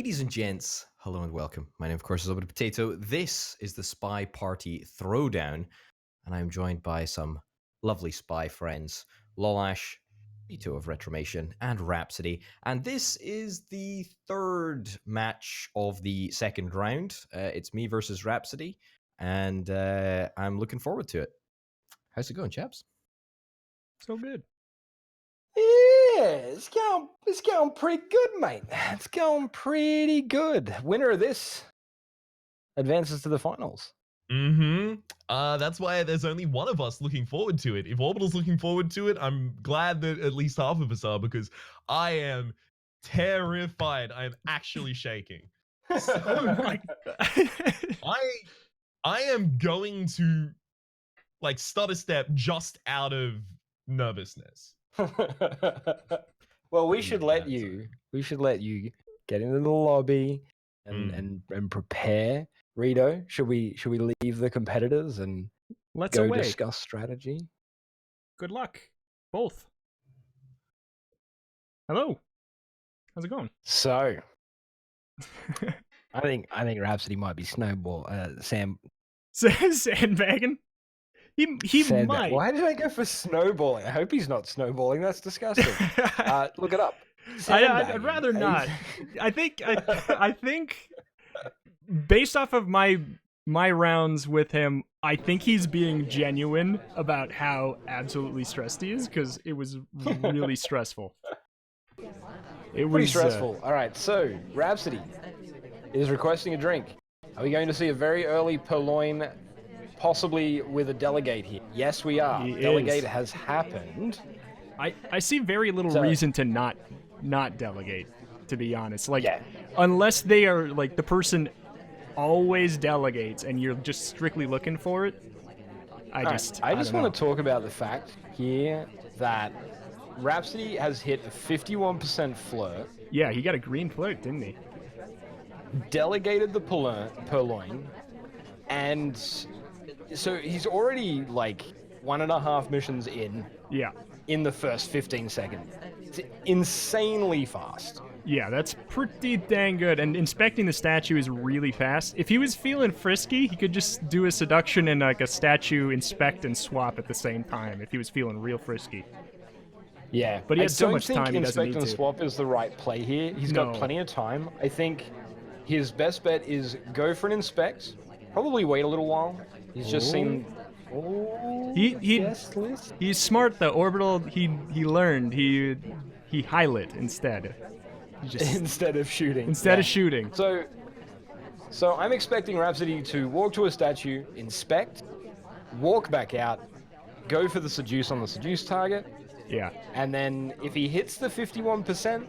Ladies and gents, hello and welcome. My name, of course, is OrbitalPotato. This is the SpyParty Throwdown, and I'm joined by some lovely spy friends, Lollash, Vito of Retromation, and Rhapsody. And this is the third match of the second round. It's me versus Rhapsody, and I'm looking forward to it. How's it going, chaps? So good. Yeah, it's going pretty good, mate. It's going pretty good. Winner of this advances to the finals. That's why there's only one of us looking forward to it. If Orbital's looking forward to it, I'm glad that at least half of us are, because I am terrified. I am actually shaking. So, I am going to stutter step just out of nervousness. Well, we should let you get into the lobby and prepare. Rito, should we leave the competitors and Let's go away. discuss strategy? Good luck, both. Hello. How's it going? So, I think Rhapsody might be Sandbagging. He might. Why did I go for snowballing? I hope he's not snowballing. That's disgusting. Look it up. I'd rather not. I think based off of my rounds with him, I think he's being genuine about how absolutely stressed he is, because it was really stressful. It was pretty stressful. All right, so Rhapsody is requesting a drink. Are we going to see a very early purloin, possibly with a delegate here? Yes, we are. Delegate has happened. I see very little reason to not delegate, to be honest. Unless they are the person always delegates and you're just strictly looking for it. I just want to talk about the fact here that Rhapsody has hit a 51% flirt. Yeah, he got a green flirt, didn't he? Delegated the purloin, and so he's already 1.5 missions in. Yeah. In the first 15 seconds. It's insanely fast. Yeah, that's pretty dang good. And inspecting the statue is really fast. If he was feeling frisky, he could just do a seduction and a statue inspect and swap at the same time if he was feeling real frisky. Yeah, but he has so much time. I don't think inspect and swap is the right play here. He's got plenty of time. I think his best bet is go for an inspect. Probably wait a little while. He's just seen. He's smart though. Orbital. He learned. He highlight instead. Instead of shooting. Of shooting. So I'm expecting Rhapsody to walk to a statue, inspect, walk back out, go for the seduce on the seduce target. Yeah. And then if he hits the 51%,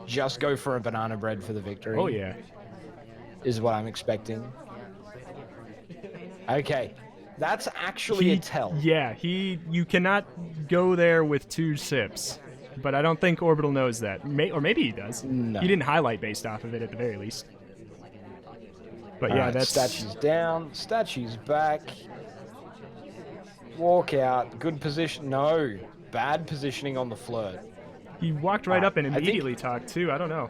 just go for a banana bread for the victory. Oh yeah. Is what I'm expecting. Okay. That's actually a tell. Yeah, you cannot go there with 2 sips. But I don't think Orbital knows that. Or maybe he does. No. He didn't highlight based off of it at the very least. But yeah, that's... Statue's down, statue's back. Walk out, good position. No, bad positioning on the flirt. He walked right up and immediately talked too. I don't know.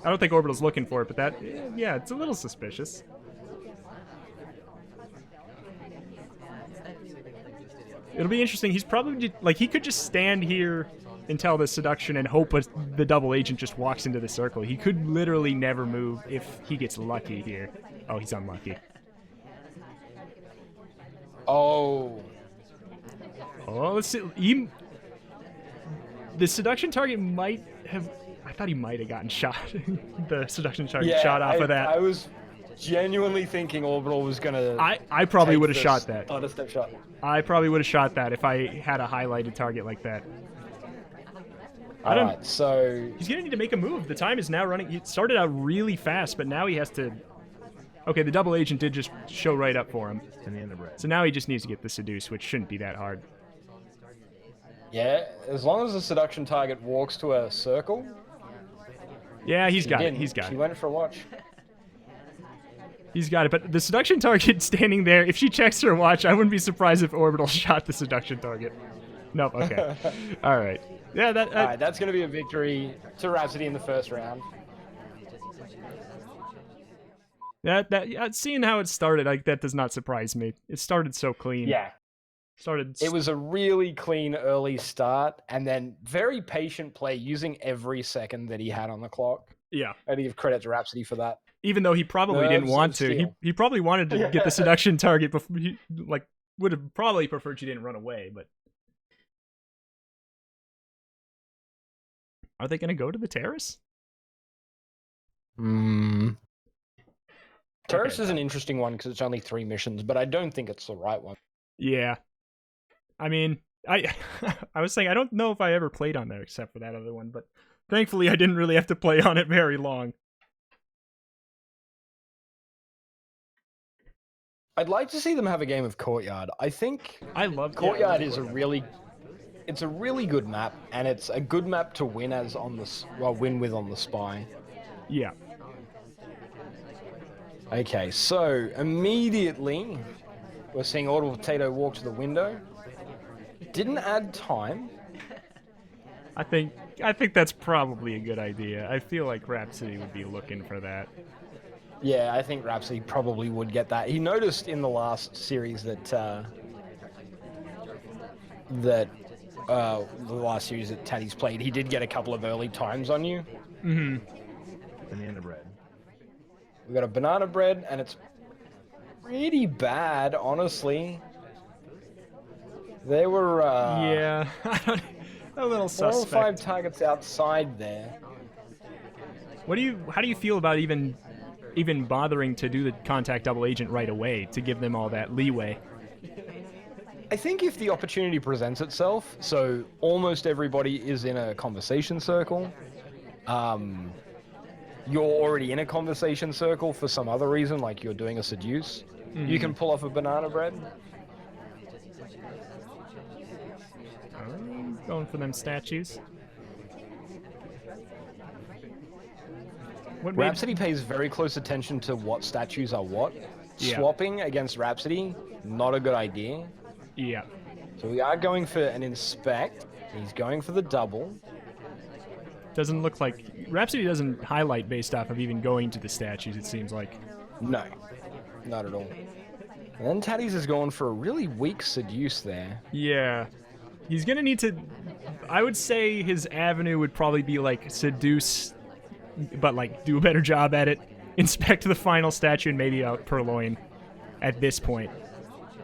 I don't think Orbital's looking for it, but yeah, it's a little suspicious. It'll be interesting. He's probably he could just stand here until the seduction and hope the double agent just walks into the circle. He could literally never move if he gets lucky here. Oh, he's unlucky. Oh, let's see. The seduction target might have. I thought he might have gotten shot. The seduction target shot off of that. I was genuinely thinking Orbital was gonna. I probably would have shot that. On a step shot. I probably would have shot that if I had a highlighted target like that. Alright, so... He's going to need to make a move. The time is now running. It started out really fast, but now he has to... Okay, the double agent did just show right up for him. So now he just needs to get the seduce, which shouldn't be that hard. Yeah, as long as the seduction target walks to a circle... Yeah, he's got it. He's got it. She went for a watch. He's got it, but the seduction target standing there, if she checks her watch, I wouldn't be surprised if Orbital shot the seduction target. Nope, okay. All right. Yeah, Alright, that's going to be a victory to Rhapsody in the first round. Seeing how it started, like that does not surprise me. It started so clean. Yeah. It was a really clean early start, and then very patient play, using every second that he had on the clock. Yeah. I give credit to Rhapsody for that. Even though he probably didn't want to. He probably wanted to get the seduction target before he would have probably preferred she didn't run away, but are they gonna go to the terrace? Terrace is an interesting one because it's only 3 missions, but I don't think it's the right one. Yeah. I mean, I was saying I don't know if I ever played on there except for that other one, but thankfully I didn't really have to play on it very long. I'd like to see them have a game of Courtyard. I think I love Courtyard is it's a really good map, and it's a good map to win win with on the Spy. Yeah. Okay, so immediately we're seeing OrbitalPotato walk to the window. Didn't add time. I think that's probably a good idea. I feel like Rhapsody would be looking for that. Yeah, I think Rhapsody probably would get that. He noticed in the last series that the last series that Taddy's played, he did get a couple of early times on you. Mm-hmm. Banana bread. We got a banana bread, and it's pretty bad, honestly. They were yeah, a little suspect. 4 or 5 targets outside there. How do you feel about even bothering to do the contact double agent right away to give them all that leeway? I think if the opportunity presents itself, so almost everybody is in a conversation circle, you're already in a conversation circle for some other reason, like you're doing a seduce, you can pull off a banana bread. Going for them statues. Rhapsody pays very close attention to what statues are what. Yeah. Swapping against Rhapsody, not a good idea. Yeah. So we are going for an inspect. He's going for the double. Doesn't look like... Rhapsody doesn't highlight based off of even going to the statues, it seems like. No. Not at all. And then Taddy's is going for a really weak seduce there. Yeah. He's gonna need to... I would say his avenue would probably be, like, seduce, but, like, do a better job at it. Inspect the final statue and maybe out Purloin at this point.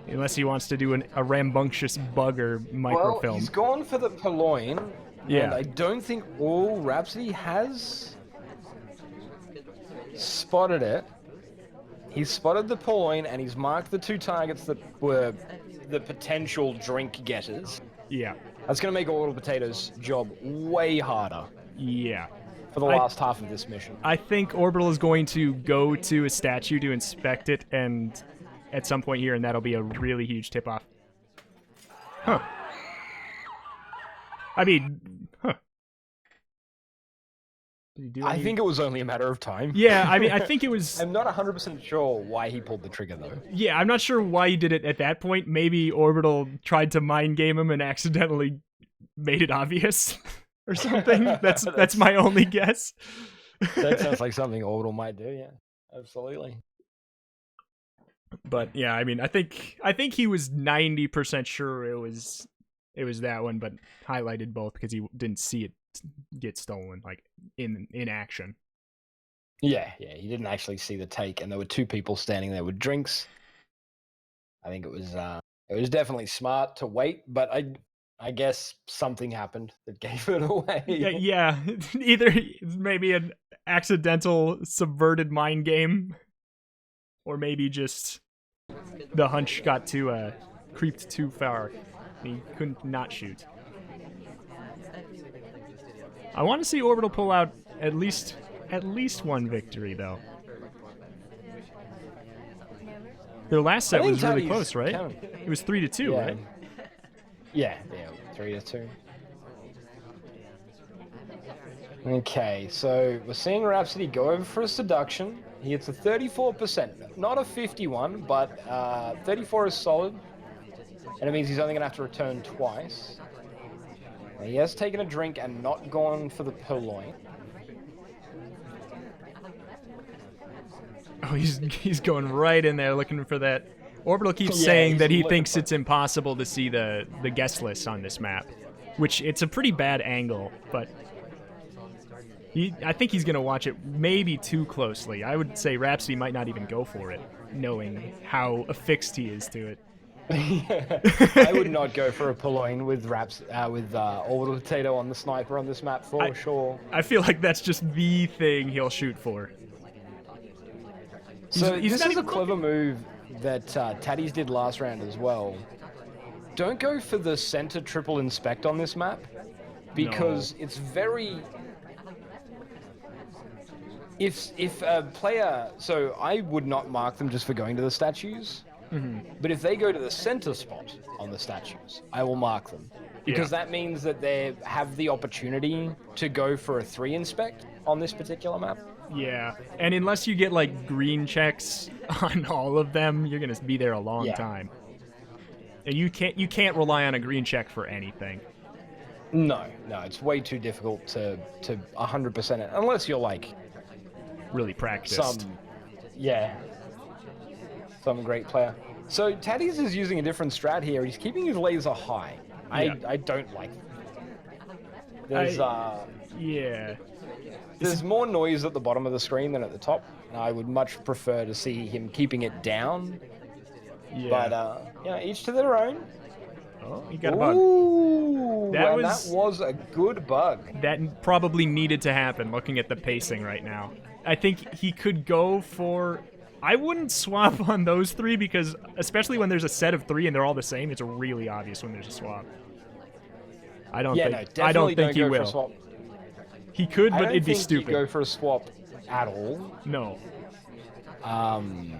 Unless he wants to do a rambunctious bug or microfilm. Well, he's gone for the Purloin. Yeah. And I don't think all Rhapsody has spotted it. He's spotted the Purloin, and he's marked the 2 targets that were the potential drink getters. Yeah. That's going to make OrbitalPotato's job way harder. Yeah. For the last half of this mission. I think Orbital is going to go to a statue to inspect it, and at some point here, and that'll be a really huge tip-off. Huh. I mean, huh. Did he do I think it was only a matter of time. Yeah, I mean, I think it was... I'm not 100% sure why he pulled the trigger, though. Yeah, I'm not sure why he did it at that point. Maybe Orbital tried to mind game him and accidentally made it obvious or something. That's my only guess. That sounds like something Orbital might do, yeah. Absolutely. But yeah, I mean, I think he was 90% sure it was that one, but highlighted both because he didn't see it get stolen, like in action. Yeah, he didn't actually see the take, and there were 2 people standing there with drinks. I think it was definitely smart to wait, but I guess something happened that gave it away. Yeah. Either maybe an accidental subverted mind game, or maybe just the hunch got creeped too far. He couldn't not shoot. I want to see Orbital pull out at least one victory, though. Their last set was really close, right? It was 3-2, right? Yeah, 3-2. Okay, so we're seeing Rhapsody go over for a seduction. He hits a 34%, not a 51, but 34 is solid, and it means he's only going to have to return twice. He has taken a drink and not gone for the Purloin. Oh, he's going right in there looking for that. Orbital keeps Yeah, saying he's that he looking thinks for- it's impossible to see the guest list on this map, which it's a pretty bad angle, but I think he's going to watch it maybe too closely. I would say Rhapsody might not even go for it, knowing how affixed he is to it. I would not go for a purloin with OrbitalPotato on the sniper on this map for sure. I feel like that's just the thing he'll shoot for. So he's this not is a even clever move that Taddies did last round as well. Don't go for the center triple inspect on this map, because it's very... If a player... So I would not mark them just for going to the statues, but if they go to the center spot on the statues, I will mark them. Because that means that they have the opportunity to go for a 3 inspect on this particular map. Yeah, and unless you get like green checks on all of them, you're gonna be there a long time. And you can't rely on a green check for anything. No, it's way too difficult to 100% it, unless you're like really practiced. Some great player. So Taddies is using a different strat here. He's keeping his laser high. I don't like that. There's There's more noise at the bottom of the screen than at the top. I would much prefer to see him keeping it down. Yeah. But each to their own. Oh, he got a bug. Ooh, That that was a good bug. That probably needed to happen, looking at the pacing right now. I think he could go for... I wouldn't swap on those 3 because, especially when there's a set of 3 and they're all the same, it's really obvious when there's a swap. I don't think he will. He could, but it'd be stupid. I don't think he'd go for a swap at all. No.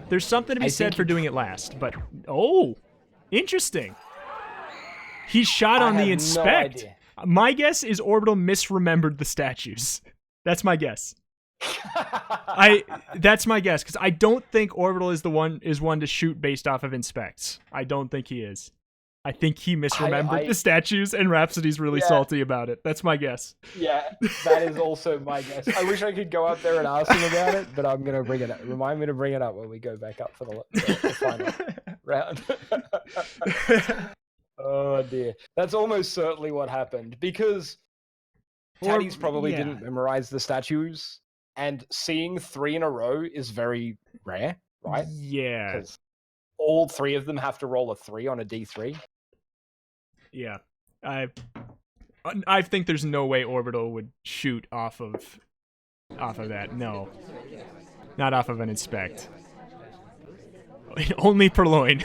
There's something to be said for doing it last, but... Oh! Interesting. He shot on the inspect. No idea. My guess is Orbital misremembered the statues. That's my guess. That's my guess, because I don't think Orbital is one to shoot based off of inspects. I don't think he is. I think he misremembered the statues, and Rhapsody's really salty about it. That's my guess. Yeah, that is also my guess. I wish I could go up there and ask him about it, but I'm going to bring it up. Remind me to bring it up when we go back up for the final round. Oh, dear. That's almost certainly what happened, because Taddies probably didn't memorize the statues, and seeing 3 in a row is very rare, right? Yeah. Because all 3 of them have to roll a 3 on a D3. Yeah, I think there's no way Orbital would shoot off of that. No, not off of an inspect. Only purloin.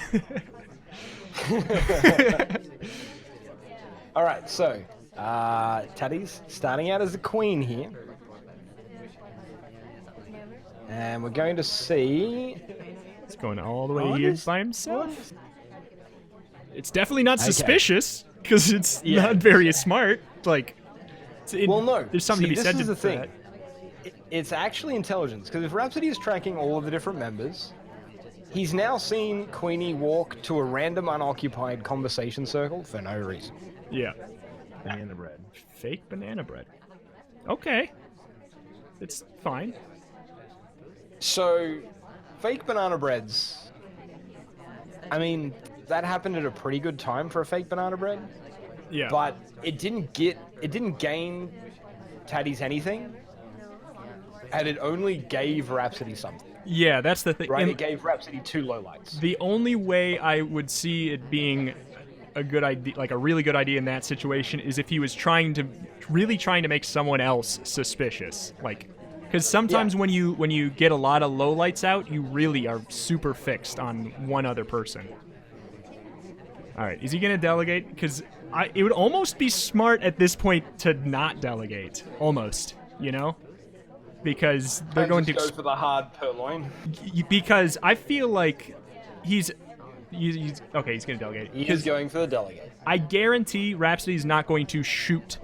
All right, so Taddies starting out as the queen here, and we're going to see. It's going all the way here by himself. It's definitely not suspicious, because it's not very smart. Like, no. There's something to be said to for thing. that. It's actually intelligence, because if Rhapsody is tracking all of the different members, he's now seen Queenie walk to a random unoccupied conversation circle for no reason. Yeah. Banana bread. Fake banana bread. Okay. It's fine. So, fake banana breads. I mean, that happened at a pretty good time for a fake banana bread. Yeah. But it didn't gain Taddies anything, and it only gave Rhapsody something. Yeah, that's the thing. Right, it gave Rhapsody 2 lowlights. The only way I would see it being a good idea, like a really good idea in that situation, is if he was really trying to make someone else suspicious. Like, because sometimes when you get a lot of lowlights out, you really are super fixed on one other person. All right, is he gonna delegate? Because it would almost be smart at this point to not delegate. Almost, you know, because they're going to go for the hard purloin. Because I feel like he's okay. He's gonna delegate. He's going for the delegate. I guarantee Rhapsody's not going to shoot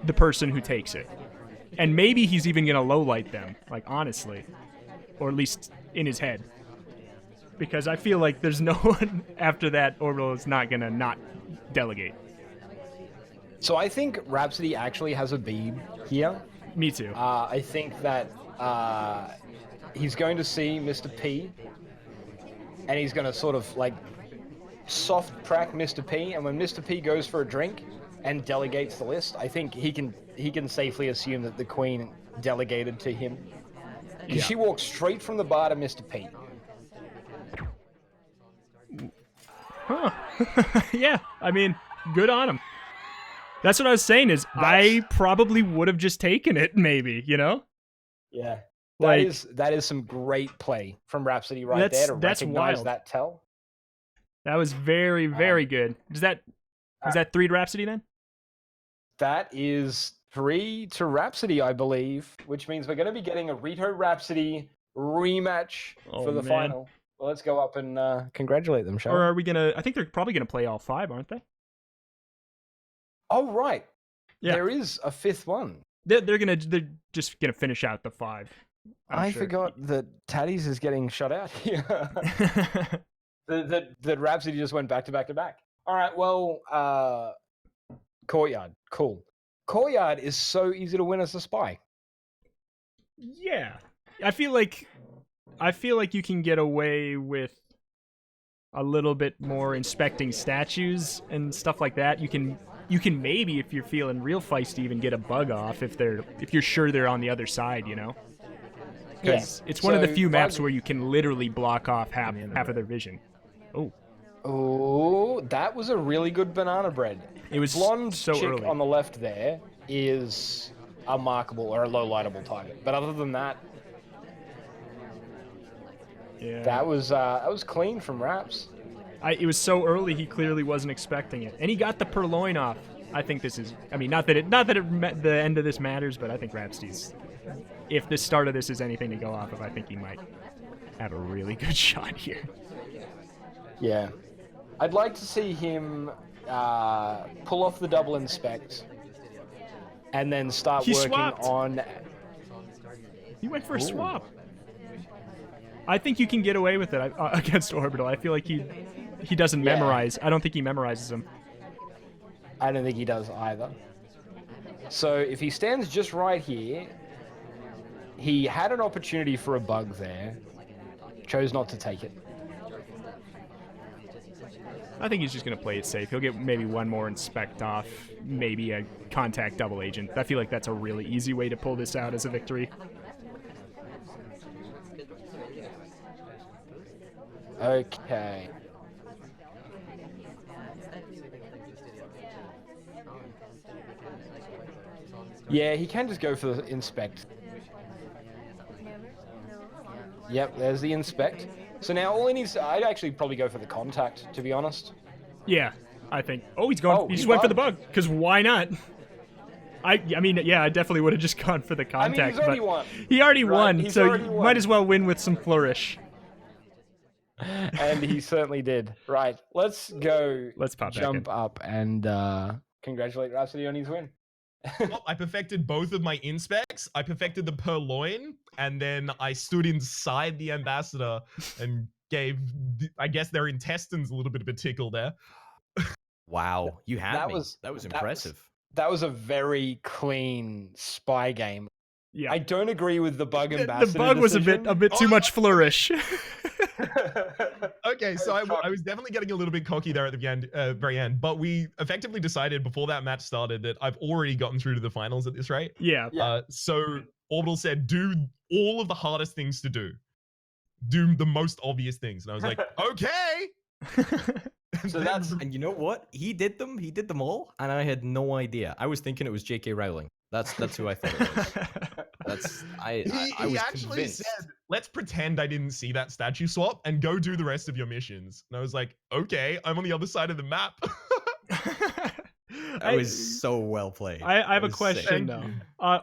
the person who takes it, and maybe he's even gonna lowlight them. Like, honestly, or at least in his head. Because I feel like there's no one after that Orbital is not gonna not delegate. So I think Rhapsody actually has a bead here. Me too. I think that he's going to see Mr. P, and he's going to sort of like soft track Mr. P, and when Mr. P goes for a drink and delegates the list, I think he can safely assume that the Queen delegated to him. Because she walks straight from the bar to Mr. P. Huh. Yeah, I mean, good on him. That's what I was saying is I probably would have just taken it, maybe, you know? Yeah. Like, that is some great play from Rhapsody right there to recognize wild. that tell. That was very, very good. Is that 3 to Rhapsody then? That is 3 to Rhapsody, I believe, which means we're going to be getting a Rito Rhapsody rematch for the final. Well, let's go up and congratulate them, shall we? Or are we going to... I think they're probably going to play all 5, aren't they? Oh, right. Yeah. There is a 5th one. They're just going to finish out the 5. I forgot that Taddy's is getting shut out here. that Rhapsody just went back to back to back. All right, well, Courtyard, cool. Courtyard is so easy to win as a spy. Yeah, I feel like you can get away with a little bit more inspecting statues and stuff like that. You can maybe, if you're feeling real feisty, even get a bug off if you're sure they're on the other side, you know. Because it's one of the few maps where you can literally block off half of their vision. Oh, that was a really good banana bread. It was blonde so chick early. On the left there is a markable or a low lightable target. But other than that, that was clean from Raps. It was so early, he clearly wasn't expecting it, and he got the purloin off. I think this is. I mean, not that the end of this matters, but I think Rhapsody's. If the start of this is anything to go off of, I think he might have a really good shot here. Yeah. I'd like to see him pull off the double inspect and then start working on... He went for a swap. I think you can get away with it against Orbital. I feel like he doesn't memorize. I don't think he memorizes them. I don't think he does either. So if he stands just right here, he had an opportunity for a bug there, chose not to take it. I think he's just going to play it safe. He'll get maybe one more inspect off, maybe a contact double agent. I feel like that's a really easy way to pull this out as a victory. Okay. Yeah, he can just go for the inspect. Yep, there's the inspect. So now all he needs to... I'd actually probably go for the contact, to be honest. Yeah, I think... Oh, he's going... he just went for the bug, because why not? I mean, yeah, I definitely would have just gone for the contact. I mean, he's already won. He already won, so you might as well win with some flourish. And he certainly did. Right, let's go. Let's jump up and congratulate Rhapsody on his win. Well, I perfected both of my inspects. I perfected the purloin, and then I stood inside the ambassador and gave, I guess, their intestines a little bit of a tickle there. Wow, you had me. That was impressive. That was a very clean spy game. Yeah, I don't agree with the bug ambassador. The bug was a bit too much flourish. Okay, so I was definitely getting a little bit cocky there at the very end, but we effectively decided before that match started that I've already gotten through to the finals at this rate. Yeah. So Orbital said, do all of the hardest things to do. Do the most obvious things. And I was like, okay. And you know what? He did them all, and I had no idea. I was thinking it was J.K. Rowling. That's who I thought it was. I was actually convinced. said, let's pretend I didn't see that statue swap and go do the rest of your missions. And I was like, okay, I'm on the other side of the map. That was so well played. I have a question though.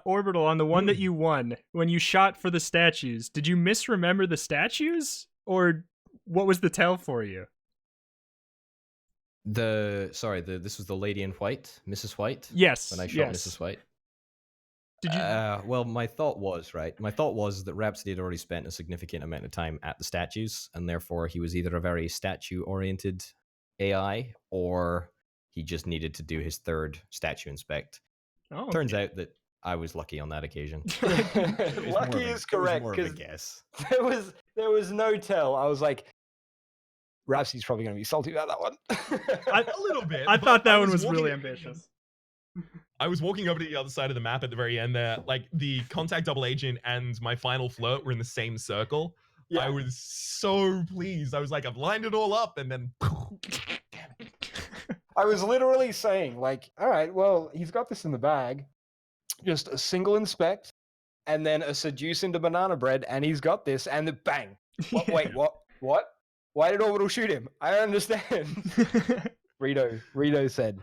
Orbital, on the one that you won, when you shot for the statues, did you misremember the statues, or what was the tell for you? This was the lady in white, Mrs. White. Yes. When I shot Mrs. White. Did you? Well, my thought was that Rhapsody had already spent a significant amount of time at the statues, and therefore he was either a very statue-oriented AI, or he just needed to do his third statue inspect. Oh, Turns out that I was lucky on that occasion. Lucky is correct more of a because guess. there was no tell. I was like, Rhapsody's probably going to be salty about that one. A little bit. I but thought that I one was walking- really ambitious. I was walking over to the other side of the map at the very end there. Like the contact double agent and my final flirt were in the same circle. Yeah. I was so pleased. I was like, I've lined it all up, and then I was literally saying, like, all right, well, he's got this in the bag. Just a single inspect, and then a seduce into banana bread, and he's got this, and then bang. What, Yeah. Wait, what? What? Why did Orbital shoot him? I don't understand. Rito said,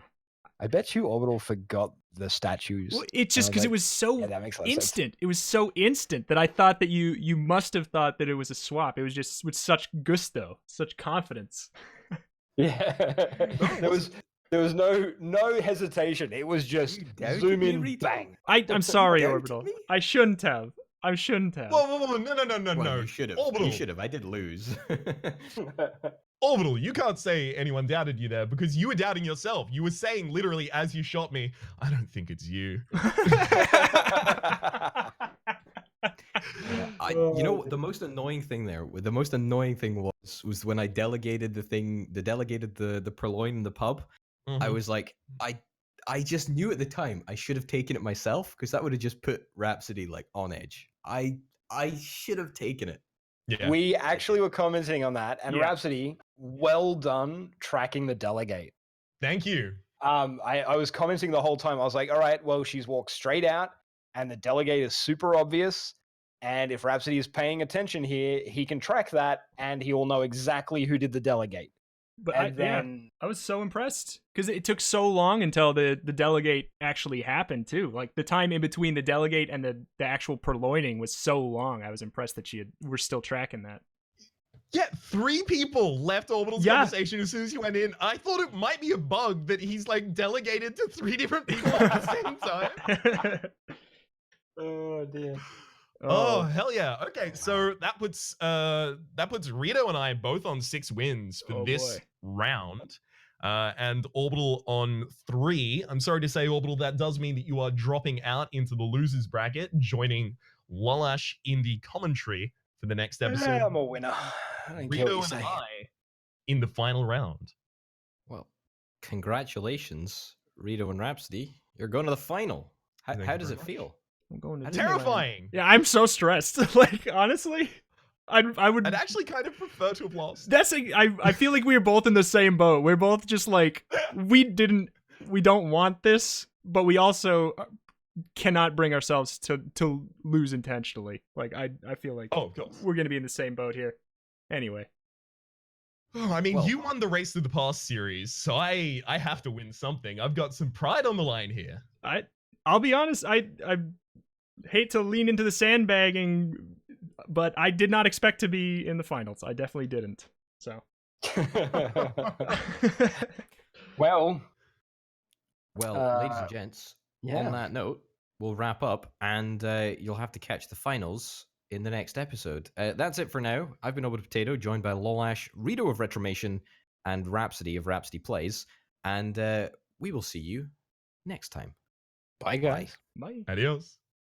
I bet you Orbital forgot the statues. Well, it's just And I because was it was so yeah, that makes a lot of sense. instant. It was so instant that I thought that you must have thought that it was a swap. It was just with such gusto, such confidence. Yeah. there was no hesitation. It was just You doubted zoom me, in, Rito? bang. I'm sorry, doubted Orbital. me? I shouldn't have. I shouldn't have. whoa, no, Well, no. you should have. Orbital. You should have. I did lose. Orbital, you can't say anyone doubted you there because you were doubting yourself. You were saying literally as you shot me, I don't think it's you. You know, the most annoying thing was when I delegated the purloin in the pub. I Mhm. was like, I just knew at the time I should have taken it myself because that would have just put Rhapsody like on edge. I should have taken it. Yeah. We actually were commenting on that, and Yeah. Rhapsody, well done tracking the delegate. Thank you. I was commenting the whole time. I was like, all right, well, she's walked straight out, and the delegate is super obvious. And if Rhapsody is paying attention here, he can track that, and he will know exactly who did the delegate. But And yeah, then, I was so impressed because it took so long until the delegate actually happened too. Like the time in between the delegate and the actual purloining was so long. I was impressed that we're still tracking that. Yeah, 3 people left Orbital's Yeah. conversation as soon as you went in. I thought it might be a bug that he's like delegated to 3 different people at the same time. oh dear. Oh hell yeah! Okay, so that puts Rito and I both on 6 wins for Oh, this boy. round, and Orbital on 3. I'm sorry to say, Orbital, that does mean that you are dropping out into the losers bracket, joining Lollash in the commentary for the next episode. Yeah, I'm a winner. I don't care what Rito you and say. I in the final round. Well, congratulations, Rito and Rhapsody. You're going to the final. Thank How you does very it much. feel? I'm going to How does it feel? Terrifying. Yeah, I'm so stressed. Like honestly, I would. I'd actually kind of prefer to have lost. I feel like we were both in the same boat. We're both just like we don't want this, but we also cannot bring ourselves to lose intentionally. Like I feel like Oh, of course. we're gonna be in the same boat here. Anyway, Oh, I mean, Well- you won the Race to the Past series, so I have to win something. I've got some pride on the line here. I'll be honest. I hate to lean into the sandbagging, but I did not expect to be in the finals. I definitely didn't. So. Well, Ladies and gents, yeah. on that note, we'll wrap up, and you'll have to catch the finals in the next episode. That's it for now. I've been OrbitalPotato, joined by Lollash, Rito of Retromation, and Rhapsody of Rhapsody Plays, and we will see you next time. Bye, guys. Bye. Adios.